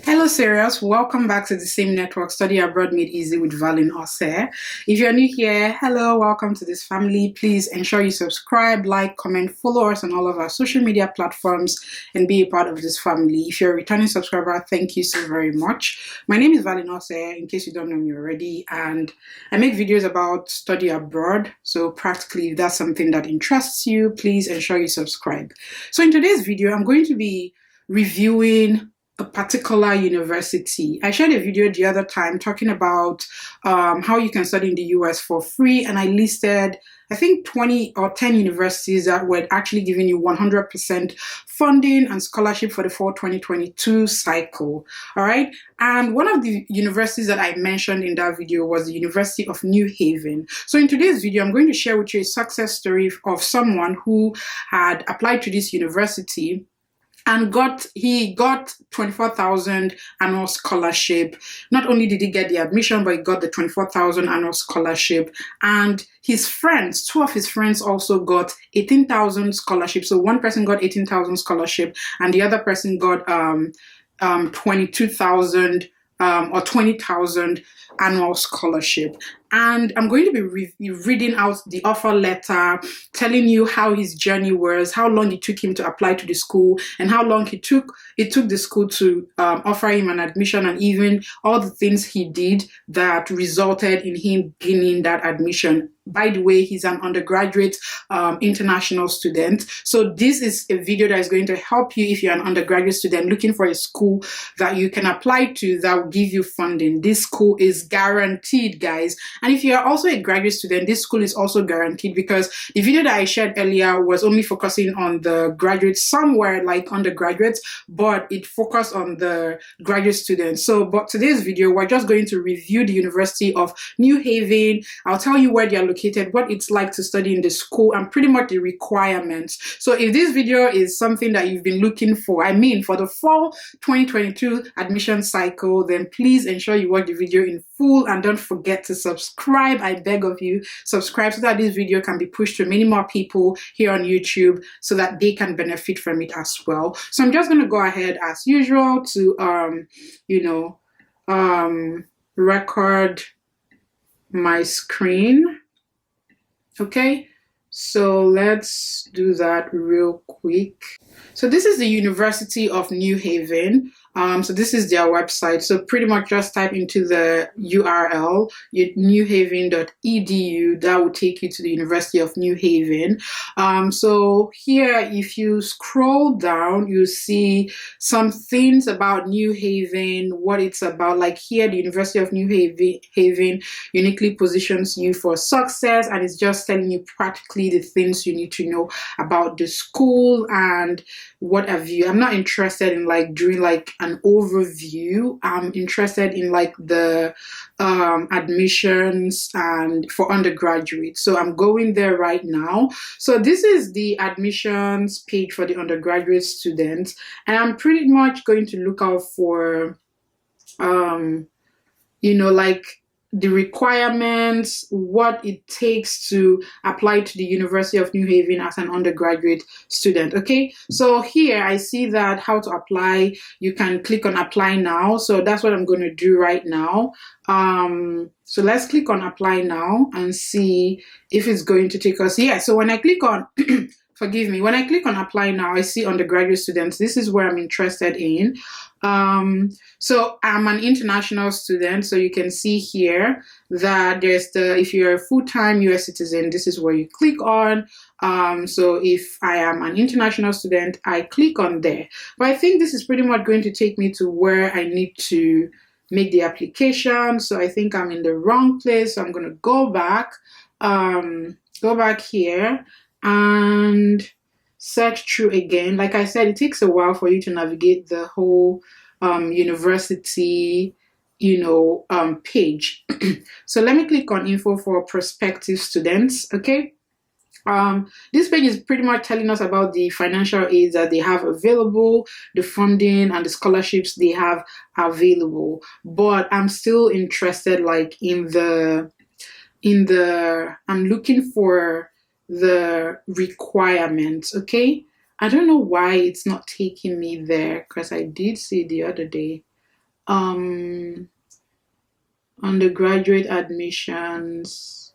Hello, serious. Welcome back to the same network, Study Abroad Made Easy with valeenovarah. If you're new here, hello, welcome to this family. Please ensure you subscribe, like, comment, follow us on all of our social media platforms, and be a part of this family. If you're a returning subscriber, thank you so very much. My name is valeenovarah, in case you don't know me already, and I make videos about study abroad. So practically, if that's something that interests you, please ensure you subscribe. So in today's video, I'm going to be reviewing a particular university. I shared a video the other time talking about how you can study in the US for free, and I listed I think 20 or 10 universities that were actually giving you 100% funding and scholarship for the fall 2022 cycle. All right. And one of the universities that I mentioned in that video was the University of New Haven. So in today's video, I'm going to share with you a success story of someone who had applied to this university and he got 24,000 annual scholarship. Not only did he get the admission, but he got the 24,000 annual scholarship. And his friends, two of his friends also got 18,000 scholarship. So one person got 18,000 scholarship and the other person got 22,000 or 20,000 annual scholarship. And I'm going to be reading out the offer letter, telling you how his journey was, how long it took him to apply to the school, and how long it took the school to offer him an admission, and even all the things he did that resulted in him gaining that admission. By the way, he's an undergraduate international student. So this is a video that is going to help you if you're an undergraduate student looking for a school that you can apply to that will give you funding. This school is guaranteed, guys. And if you're also a graduate student, this school is also guaranteed, because the video that I shared earlier was only focusing on the graduates, somewhere like undergraduates, but it focused on the graduate students. But today's video, we're just going to review the University of New Haven. I'll tell you where they're located, what it's like to study in the school, and pretty much the requirements. So if this video is something that you've been looking for, for the fall 2022 admission cycle, then please ensure you watch the video in full and don't forget to subscribe. I beg of you, subscribe so that this video can be pushed to many more people here on YouTube so that they can benefit from it as well. So I'm just going to go ahead as usual to record my screen. Okay, so let's do that real quick. So this is the University of New Haven. So this is their website. So pretty much just type into the URL, newhaven.edu. That will take you to the University of New Haven. So here, if you scroll down, you see some things about New Haven, what it's about. Like here, the University of New Haven uniquely positions you for success, and it's just telling you practically the things you need to know about the school and what have you. I'm not interested in doing an overview. I'm interested in the admissions and for undergraduates. So I'm going there right now. So this is the admissions page for the undergraduate students, and I'm pretty much going to look out for the requirements, what it takes to apply to the University of New Haven as an undergraduate student. Okay, so here I see that how to apply. You can click on apply now. So that's what I'm going to do right now. So let's click on apply now and see if it's going to take us. Yeah, so when I click on forgive me, when I click on apply now, I see undergraduate students. This is where I'm interested in. So I'm an international student, so you can see here that there's if you're a full-time US citizen, this is where you click on. So if I am an international student, I click on there. But I think this is pretty much going to take me to where I need to make the application. So I think I'm in the wrong place. So I'm going to go back here and search through again. Like I said, it takes a while for you to navigate the whole university page. So let me click on info for prospective students. Okay, this page is pretty much telling us about the financial aids that they have available, the funding and the scholarships they have available. But I'm still interested I'm looking for the requirements. Okay, I don't know why it's not taking me there, because I did see the other day. undergraduate admissions.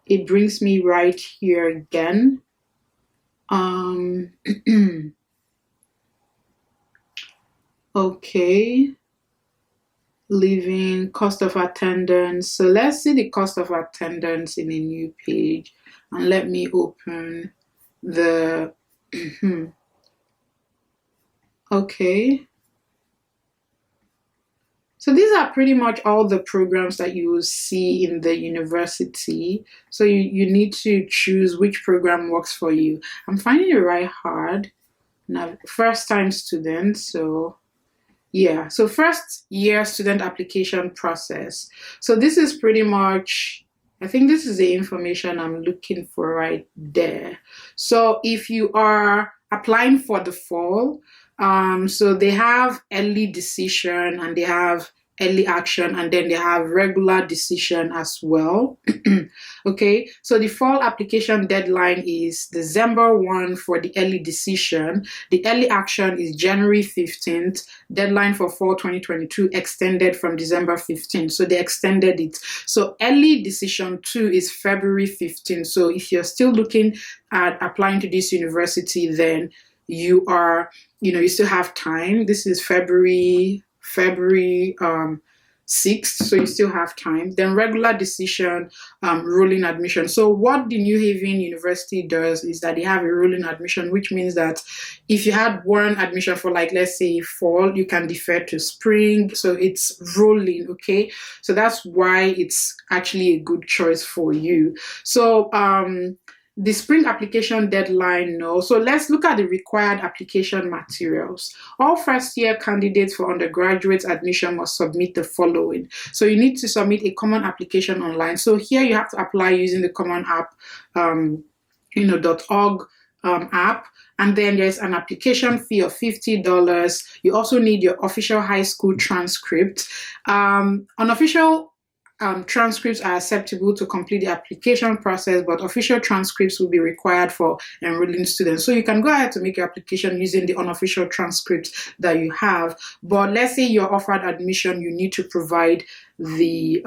It brings me right here again. Okay. Living, cost of attendance. So let's see the cost of attendance in a new page. And let me open the, okay. So these are pretty much all the programs that you will see in the university. So you need to choose which program works for you. I'm finding it right hard. Now, first time student, so yeah, so first year student application process. So this is pretty much, I think this is the information I'm looking for right there. So if you are applying for the fall, so they have early decision and they have early action, and then they have regular decision as well. Okay, so the fall application deadline is December 1 for the early decision. The early action is January 15th. Deadline for fall 2022 extended from December 15th. So they extended it. So early decision 2 is February 15th. So if you're still looking at applying to this university, then you are, you still have time. This is February 6th, so you still have time. Then regular decision, rolling admission. So what the New Haven University does is that they have a rolling admission, which means that if you had one admission for, like, let's say fall, you can defer to spring. So it's rolling, okay? So that's why it's actually a good choice for you. So the spring application deadline, no. So let's look at the required application materials. All first-year candidates for undergraduate admission must submit the following. So you need to submit a common application online. So here you have to apply using the Common App, .org app. And then there's an application fee of $50. You also need your official high school transcript. Unofficial transcripts are acceptable to complete the application process, but official transcripts will be required for enrolling students. So you can go ahead to make your application using the unofficial transcripts that you have. But let's say you're offered admission, you need to provide the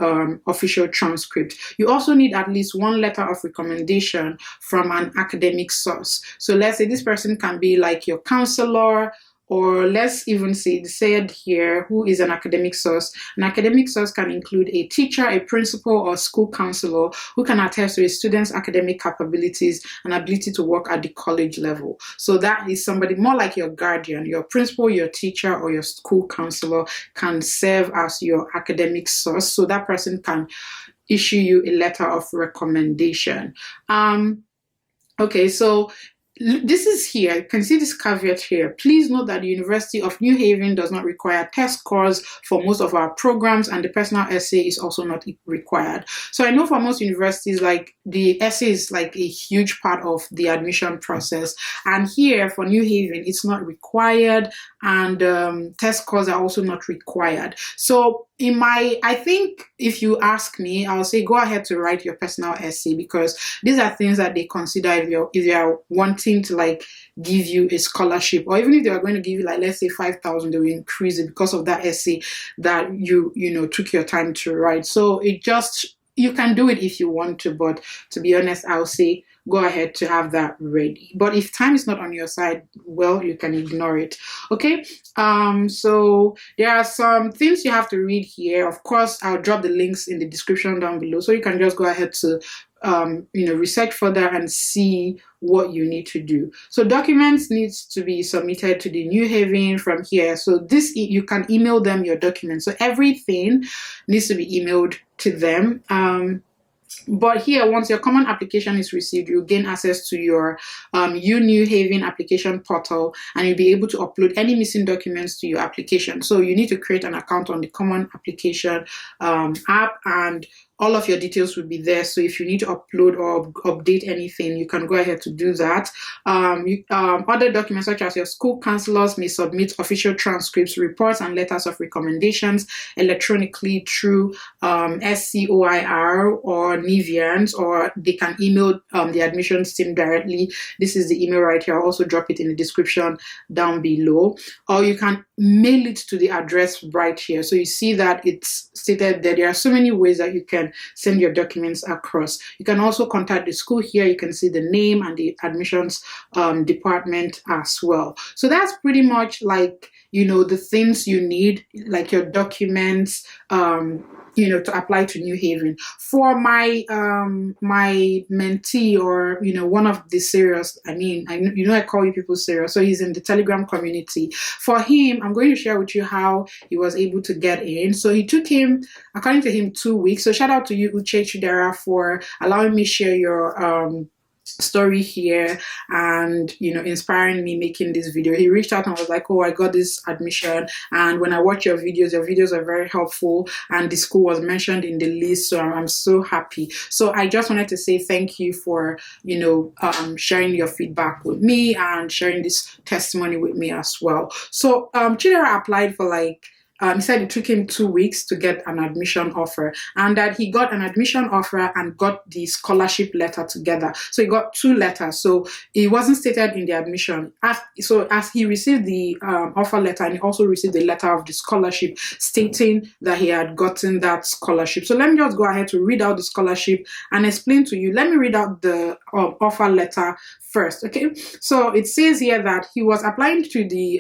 official transcript. You also need at least one letter of recommendation from an academic source. So let's say this person can be like your counselor, or let's even say said here, who is an academic source. An academic source can include a teacher, a principal, or school counselor who can attest to a student's academic capabilities and ability to work at the college level. So that is somebody more like your guardian. Your principal, your teacher, or your school counselor can serve as your academic source. So that person can issue you a letter of recommendation. Okay, so this is here. You can see this caveat here. Please note that the University of New Haven does not require test scores for most of our programs, and the personal essay is also not required. So I know for most universities, like, the essay is like a huge part of the admission process. And here for New Haven, it's not required, and test scores are also not required. So I think if you ask me, I'll say go ahead to write your personal essay, because these are things that they consider if you're wanting to, like, give you a scholarship, or even if they are going to give you, like, let's say 5,000, they will increase it because of that essay that you took your time to write. So you can do it if you want to, but to be honest, I'll say go ahead to have that ready. But if time is not on your side, well, you can ignore it. Okay, so there are some things you have to read here. Of course, I'll drop the links in the description down below, so you can just go ahead to research further and see what you need to do. So documents needs to be submitted to the New Haven from here. So this, you can email them your documents. So everything needs to be emailed to them. But here, once your common application is received, you'll gain access to your New Haven application portal, and you'll be able to upload any missing documents to your application. So you need to create an account on the common application app, and all of your details will be there. So if you need to upload or update anything, you can go ahead to do that. Other documents such as your school counselors may submit official transcripts, reports, and letters of recommendations electronically through SCOIR or Nivians, or they can email the admissions team directly. This is the email right here. I'll also drop it in the description down below. Or you can mail it to the address right here. So you see that it's stated that there are so many ways that you can send your documents across. You can also contact the school here. You can see the name and the admissions department as well. So that's pretty much like, the things you need, like your documents, to apply to New Haven. For my my mentee, or one of the serious, I call you people serious, so he's in the Telegram community. For him, I'm going to share with you how he was able to get in. So he took him, according to him, 2 weeks. So shout out to you, Uche Chidera, for allowing me share your story here and inspiring me making this video. He reached out and was like, oh, I got this admission, and when I watch your videos are very helpful, and the school was mentioned in the list, so I'm so happy. So I just wanted to say thank you for sharing your feedback with me and sharing this testimony with me as well. So Chidera applied for he said it took him 2 weeks to get an admission offer, and that he got an admission offer and got the scholarship letter together. So he got 2 letters. So it wasn't stated in the admission. As he received the offer letter, and he also received the letter of the scholarship stating that he had gotten that scholarship. So let me just go ahead to read out the scholarship and explain to you. Let me read out the offer letter first. Okay. So it says here that he was applying to the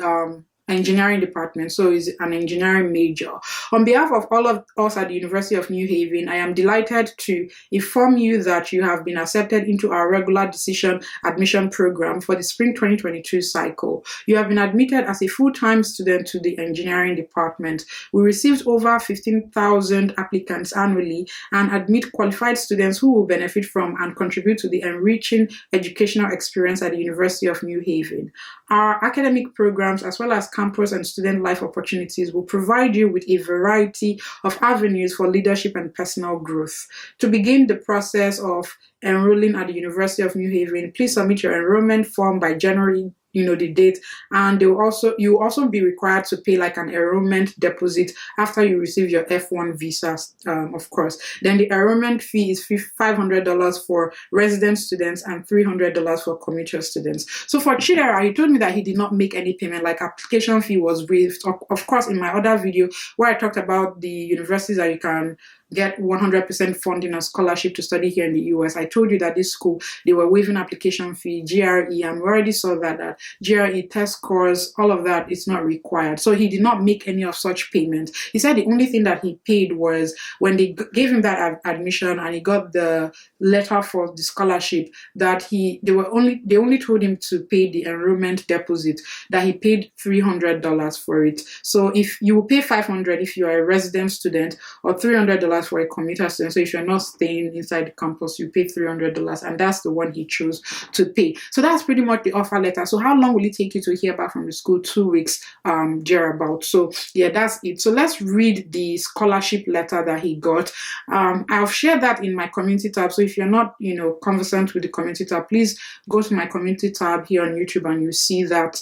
engineering department, so he's an engineering major. On behalf of all of us at the University of New Haven, I am delighted to inform you that you have been accepted into our regular decision admission program for the spring 2022 cycle. You have been admitted as a full-time student to the engineering department. We received over 15,000 applicants annually and admit qualified students who will benefit from and contribute to the enriching educational experience at the University of New Haven. Our academic programs, as well as campus and student life opportunities, will provide you with a variety of avenues for leadership and personal growth. To begin the process of enrolling at the University of New Haven, please submit your enrollment form by January, the date, and you will also be required to pay like an enrollment deposit after you receive your F1 visa, of course. Then the enrollment fee is $500 for resident students and $300 for commuter students. So for Chidera, he told me that he did not make any payment, like application fee was waived. Of course, in my other video where I talked about the universities that you can get 100% funding and scholarship to study here in the US, I told you that this school, they were waiving application fee, GRE, and we already saw that GRE test scores, all of that is not required. So he did not make any of such payments. He said the only thing that he paid was when they gave him that admission and he got the letter for the scholarship, that they only told him to pay the enrollment deposit, that he paid $300 for it. So if you will pay $500 if you are a resident student, or $300 for a commuter student. So if you're not staying inside the campus, you pay $300, and that's the one he chose to pay. So that's pretty much the offer letter. So how long will it take you to hear back from the school? 2 weeks, thereabout. So yeah, that's it. So let's read the scholarship letter that he got. I'll share that in my community tab. So if you're not, conversant with the community tab, please go to my community tab here on YouTube and you see that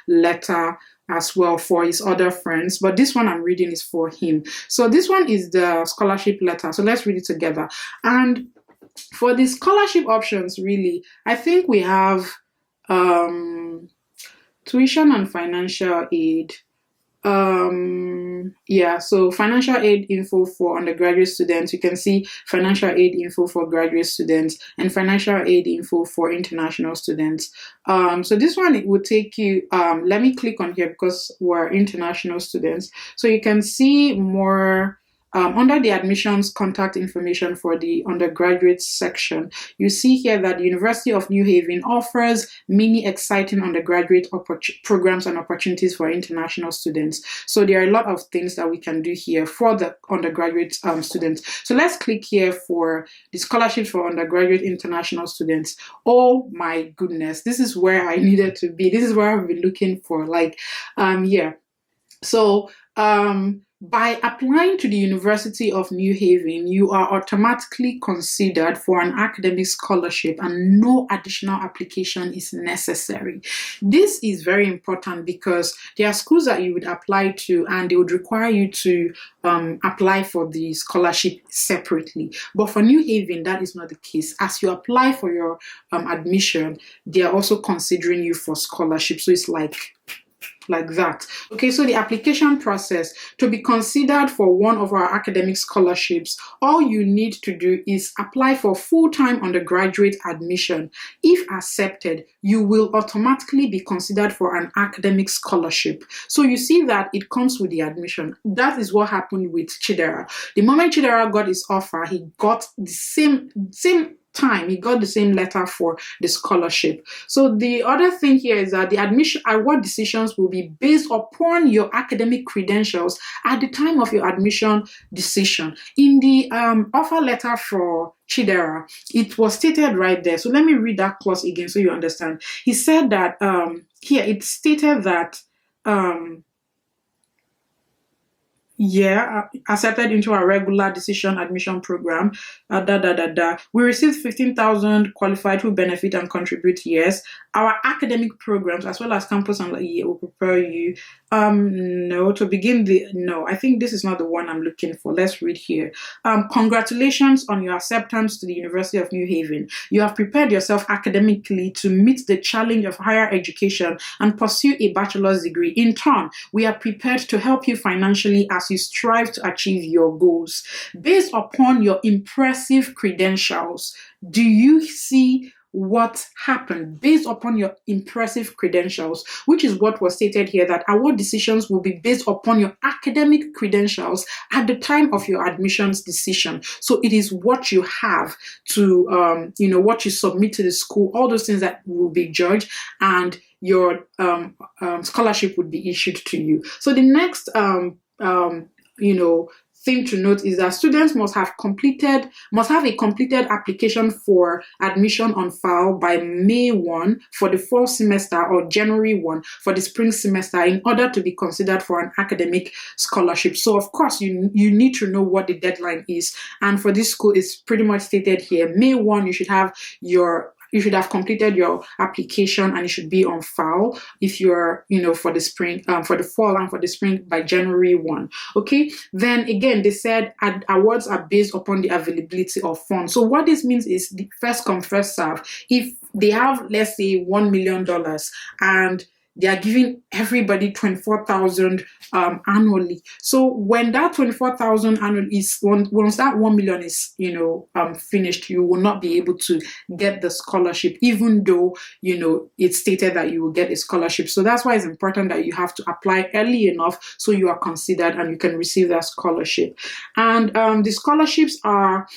letter as well for his other friends, but this one I'm reading is for him. So this one is the scholarship letter. So let's read it together. And for the scholarship options, really, I think we have tuition and financial aid. So financial aid info for undergraduate students. You can see financial aid info for graduate students and financial aid info for international students. So this one, it will take you, let me click on here because we're international students. So you can see more under the admissions contact information for the undergraduate section. You see here that the University of New Haven offers many exciting undergraduate programs and opportunities for international students. So there are a lot of things that we can do here for the undergraduate students. So let's click here for the scholarships for undergraduate international students. Oh my goodness, this is where I needed to be. This is where I've been looking for, So By applying to the University of New Haven, you are automatically considered for an academic scholarship and no additional application is necessary. This is very important because there are schools that you would apply to and they would require you to apply for the scholarship separately. But for New Haven, that is not the case. As you apply for your admission, they are also considering you for scholarship. So it's like that. Okay, so the application process to be considered for one of our academic scholarships, all you need to do is apply for full-time undergraduate admission. If accepted, you will automatically be considered for an academic scholarship. So you see that it comes with the admission. That is what happened with Chidera. The moment Chidera got his offer, he got the same time he got the same letter for the scholarship. So the other thing here is that the admission award decisions will be based upon your academic credentials at the time of your admission decision. In the offer letter for Chidera, it was stated right there. So let me read that clause again so you understand. He said that here it stated that accepted into our regular decision admission program. We received 15,000 qualified who benefit and contribute. Yes, our academic programs as well as campus and will prepare you. No, to begin no, I think this is not the one I'm looking for. Let's read here. Congratulations on your acceptance to the University of New Haven. You have prepared yourself academically to meet the challenge of higher education and pursue a bachelor's degree. In turn, we are prepared to help you financially as you strive to achieve your goals. Based upon your impressive credentials, do you see what happened? Based upon your impressive credentials, which is what was stated here, that award decisions will be based upon your academic credentials at the time of your admissions decision. So it is what you have to, what you submit to the school, all those things that will be judged, and your scholarship would be issued to you. So the next, thing to note is that students must have a completed application for admission on file by May 1 for the fall semester or January 1 for the spring semester in order to be considered for an academic scholarship. So of course you need to know what the deadline is, and for this school it's pretty much stated here. May 1 you should have completed your application and it should be on file if you're, for the spring, for the fall and for the spring by January 1. Okay. Then again, they said awards are based upon the availability of funds. So what this means is the first come, first serve. If they have, let's say, $1 million and they are giving everybody 24,000 annually. So when that 24,000 annually is, once that 1 million is, finished, you will not be able to get the scholarship, even though, it's stated that you will get a scholarship. So that's why it's important that you have to apply early enough so you are considered and you can receive that scholarship. And the scholarships are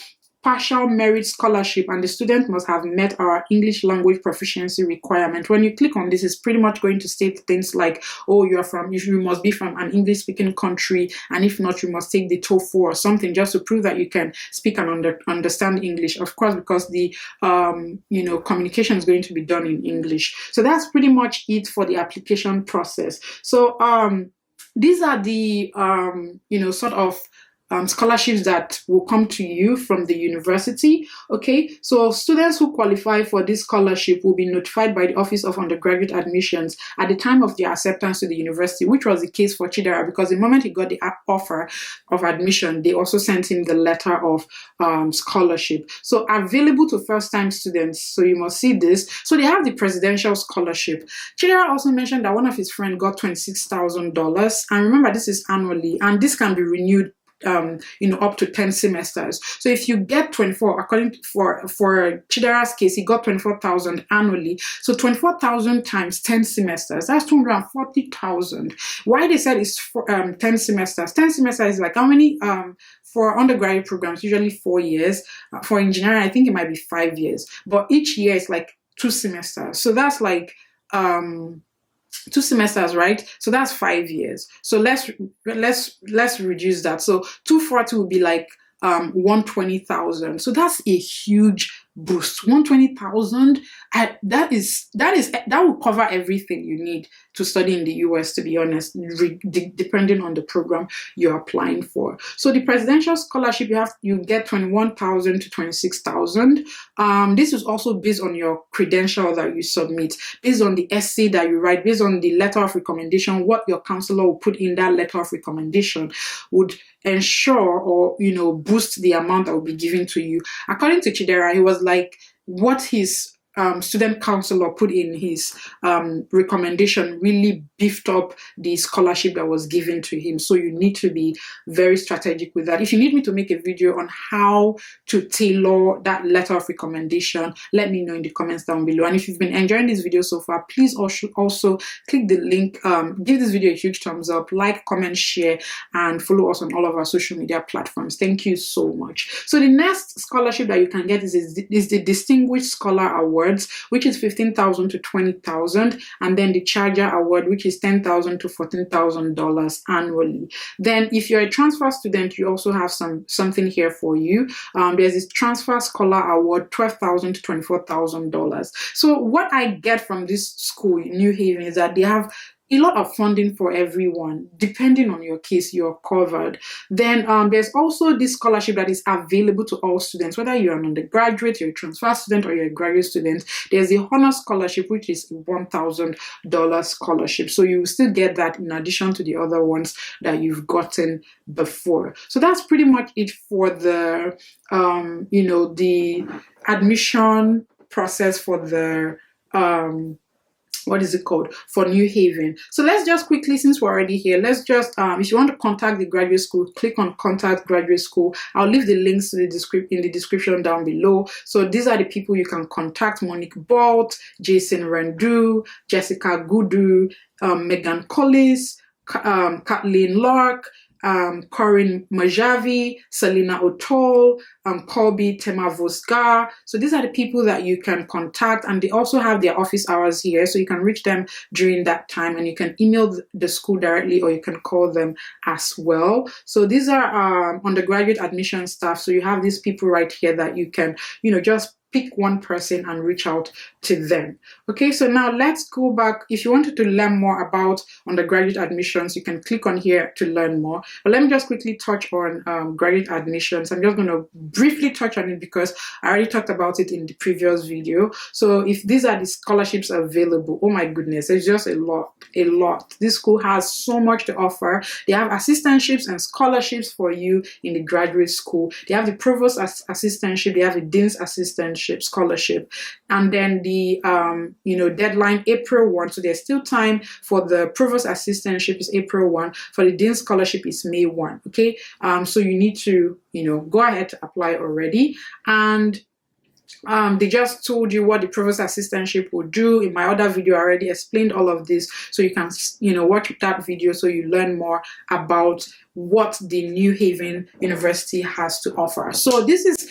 partial merit scholarship, and the student must have met our English language proficiency requirement. When you click on this, it's pretty much going to state things like, oh, you must be from an English speaking country, and if not, you must take the TOEFL or something just to prove that you can speak and understand English. Of course, because the communication is going to be done in English. So that's pretty much it for the application process. So these are the sort of scholarships that will come to you from the university. Okay, so students who qualify for this scholarship will be notified by the Office of Undergraduate Admissions at the time of their acceptance to the university, which was the case for Chidera, because the moment he got the offer of admission, they also sent him the letter of scholarship. So available to first-time students, so you must see this. So they have the presidential scholarship. Chidera also mentioned that one of his friends got $26,000, and remember, this is annually, and this can be renewed up to 10 semesters. So if you get 24, according to, for Chidera's case, he got 24,000 annually. So 24,000 times 10 semesters, that's 240,000. Why they said it's 10 semesters? 10 semesters is like how many for undergraduate programs? Usually 4 years. For engineering, I think it might be 5 years. But each year is like 2 semesters. So that's like 2 semesters, right? So that's 5 years. So let's reduce that. So 240 would be like 120,000. So that's a huge boost. 120,000, that will cover everything you need to study in the US, to be honest, depending on the program you're applying for. So the presidential scholarship, you get 21,000 to 26,000. This is also based on your credential that you submit, based on the essay that you write, based on the letter of recommendation. What your counselor will put in that letter of recommendation would ensure or boost the amount that will be given to you. According to Chidera, he was like, what his student counselor put in his recommendation really beefed up the scholarship that was given to him. So you need to be very strategic with that. If you need me to make a video on how to tailor that letter of recommendation, let me know in the comments down below. And if you've been enjoying this video so far, please also click the link, give this video a huge thumbs up, like, comment, share, and follow us on all of our social media platforms. Thank you so much. So the next scholarship that you can get is the Distinguished Scholar Award, which is 15,000 to 20,000, and then the Charger Award, which is 10,000 to $14,000 annually. Then, if you're a transfer student, you also have something here for you. There's this Transfer Scholar Award, $12,000 to $24,000. So, what I get from this school, New Haven, is that they have a lot of funding for everyone. Depending on your case, you're covered. Then there's also this scholarship that is available to all students, whether you're an undergraduate, you're a transfer student, or you're a graduate student. There's the Honor Scholarship, which is a $1,000 scholarship. So you still get that in addition to the other ones that you've gotten before. So that's pretty much it for the, the admission process for the, what is it called, for New Haven. So let's just quickly, since we're already here, let's just if you want to contact the graduate school, click on Contact Graduate School. I'll leave the links to in the description down below. So these are the people you can contact: Monique Bolt, Jason Rendu, Jessica Gudu, Megan Collis, Kathleen Lark, Corinne Majavi, Selena Otol, Colby Temavosgar. So these are the people that you can contact, and they also have their office hours here, so you can reach them during that time, and you can email the school directly, or you can call them as well. So these are undergraduate admission staff. So you have these people right here that you can, just pick one person and reach out to them. Okay, so now let's go back. If you wanted to learn more about undergraduate admissions, you can click on here to learn more. But let me just quickly touch on graduate admissions. I'm just going to briefly touch on it because I already talked about it in the previous video. So if these are the scholarships available, oh my goodness, it's just a lot. This school has so much to offer. They have assistantships and scholarships for you in the graduate school. They have the provost assistantship, they have the dean's assistantship, scholarship, and then the deadline April 1. So there's still time. For the provost assistantship is April 1. For the dean's scholarship is May 1. Okay, so you need to go ahead to apply already. And they just told you what the provost assistantship will do. In my other video, I already explained all of this, so you can watch that video so you learn more about what the New Haven University has to offer. So this is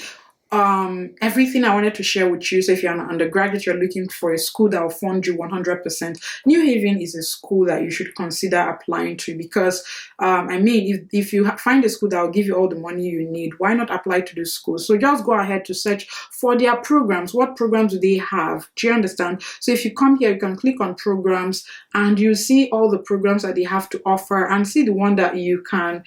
everything I wanted to share with you. So if you're an undergraduate, you're looking for a school that will fund you 100%, New Haven is a school that you should consider applying to, because if you find a school that will give you all the money you need, why not apply to this school? So just go ahead to search for their programs. What programs do they have? Do you understand? So if you come here, you can click on programs, and you see all the programs that they have to offer, and see the one that you can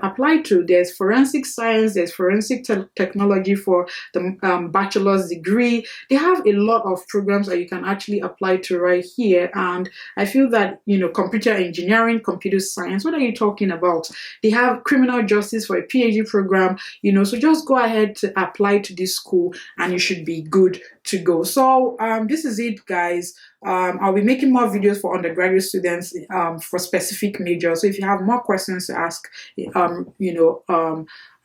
apply to. There's forensic science, there's forensic technology for the bachelor's degree. They have a lot of programs that you can actually apply to right here. And I feel that computer engineering, computer science, what are you talking about? They have criminal justice for a PhD program, so just go ahead to apply to this school and you should be good to go. So this is it, guys. I'll be making more videos for undergraduate students for specific majors. So if you have more questions to ask,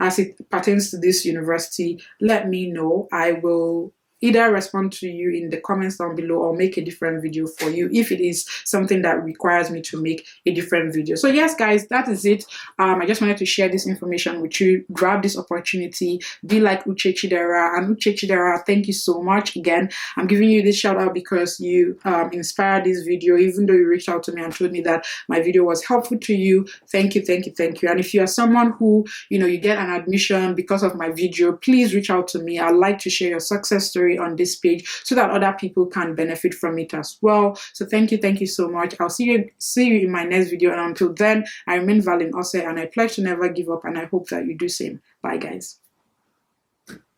as it pertains to this university, let me know. I will either respond to you in the comments down below or make a different video for you if it is something that requires me to make a different video. So yes, guys, that is it. I just wanted to share this information with you. Grab this opportunity. Be like Uche Chidera. And Uche Chidera, thank you so much. Again, I'm giving you this shout out because you inspired this video, even though you reached out to me and told me that my video was helpful to you. Thank you, thank you, thank you. And if you are someone who, you get an admission because of my video, please reach out to me. I'd like to share your success story on this page so that other people can benefit from it as well. So thank you so much. I'll see you in my next video, and until then, I remain valeenovarah, and I pledge to never give up, and I hope that you do same. Bye, guys.